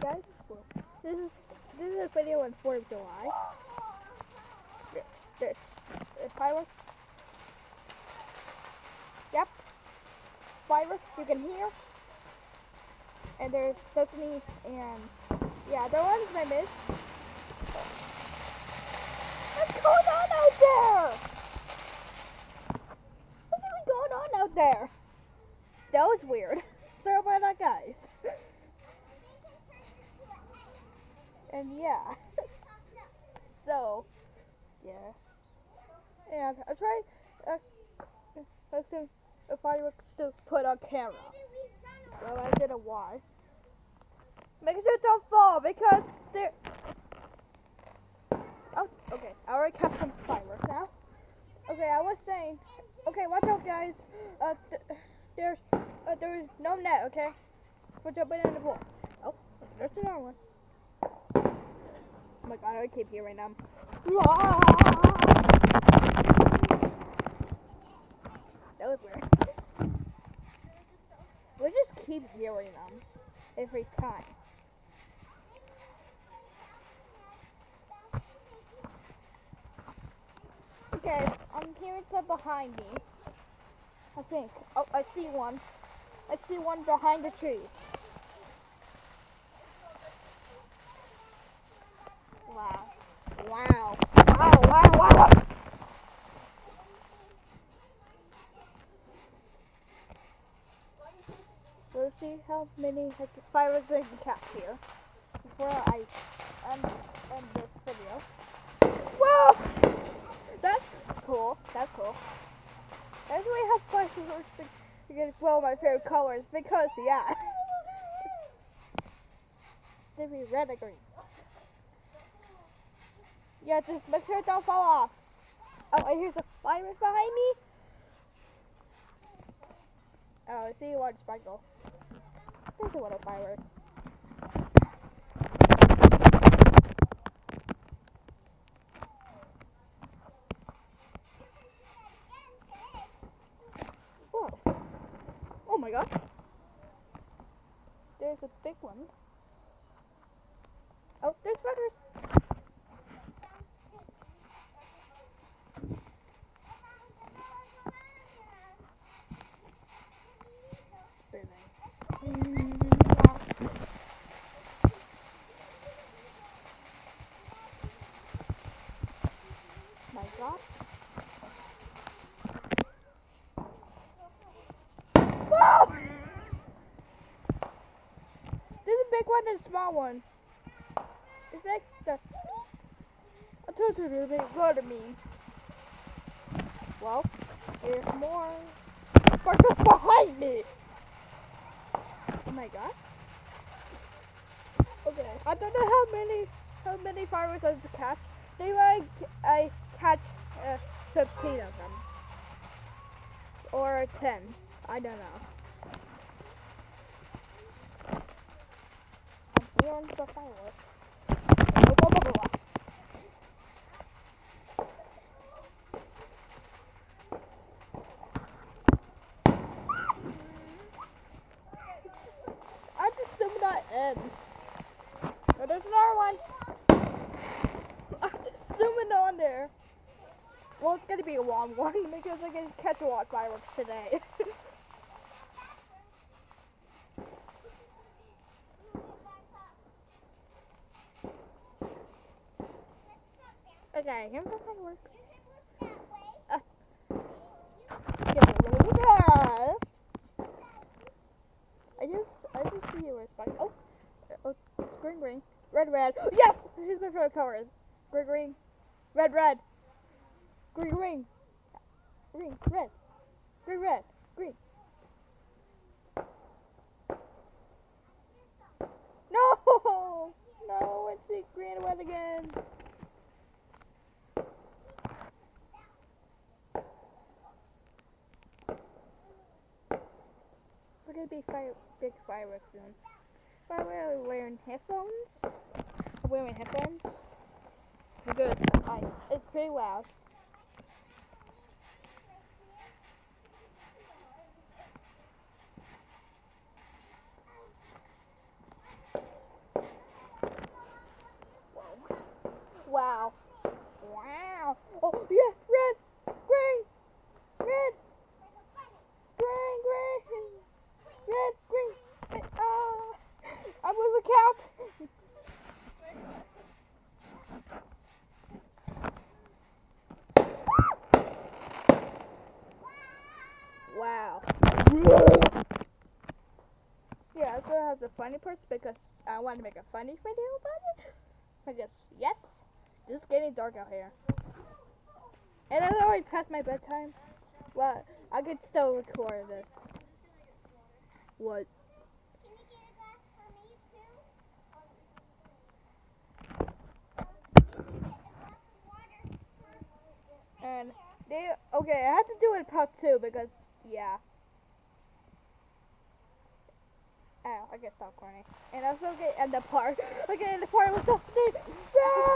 guys. Well, this is a video on 4th of July. There's fireworks. Yep, fireworks you can hear. And there's Destiny and yeah, there was my miss. What's going on out there? What's even going on out there? That was weird. Sorry about that, guys. And yeah. So, yeah. And I tried some fireworks to put on camera. Well, I didn't why. Make sure it don't fall because they're... Oh, okay. I already kept some fireworks now. Okay, I was saying... Okay, watch out, guys. There's no net, okay? For jumping in the pool. Oh, there's another one. Oh my god, I keep hearing them. That was weird. We just keep hearing them every time. Okay, I'm hearing some behind me. I think. Oh, I see one. I see one behind the trees. Wow. Wow. Wow, wow, wow. We'll see how many fireworks I can catch here before I end this video. Whoa! That's cool. That's cool. That's why I have fireworks to get blow my favorite colors because yeah. They be red or green. Yeah, just make sure it don't fall off. Oh, I hear the fireworks behind me. Oh, I see one sparkle. There's a little firework. Whoa. Oh my god. There's a big one. Oh, there's feathers. Spinning. My god. Whoa! There's a big one and a small one. It's like the... I told you to go to me. Well, there's more sparkles behind me. Oh my god. Okay, I don't know how many fireworks I have to catch. Maybe I catch 15 of them. Or 10. I don't know. I'm hearing the fireworks. Blah, blah, blah, blah. I just zoomed that in. Oh, there's another one. I'm just zooming on there. Well, it's gonna be a long one because I can catch a lot of fireworks today. Okay, here's some fireworks. I just see you where spike. Oh, it's green, green, red, red. Yes, here's my favorite colors. Green, green, red, red, green, green, green, red, green, red, green. No, no, it's a green and red again. We're gonna be big fireworks soon. By the way, I'm wearing headphones. Because it's pretty loud. Wow. Wow. Oh, yeah. Red. Green. Red. Green. Green. Red. Green. I'm losing count. Wow. Yeah, so it has the funny parts because I wanted to make a funny video about it. I guess, yes. It's getting dark out here. And it's already past my bedtime. Well, I could still record this. What? Can you get a glass for me too? Get a glass of water. And okay, I have to do it in part 2 because yeah. Oh, I get so corny. And also in the part with Destiny.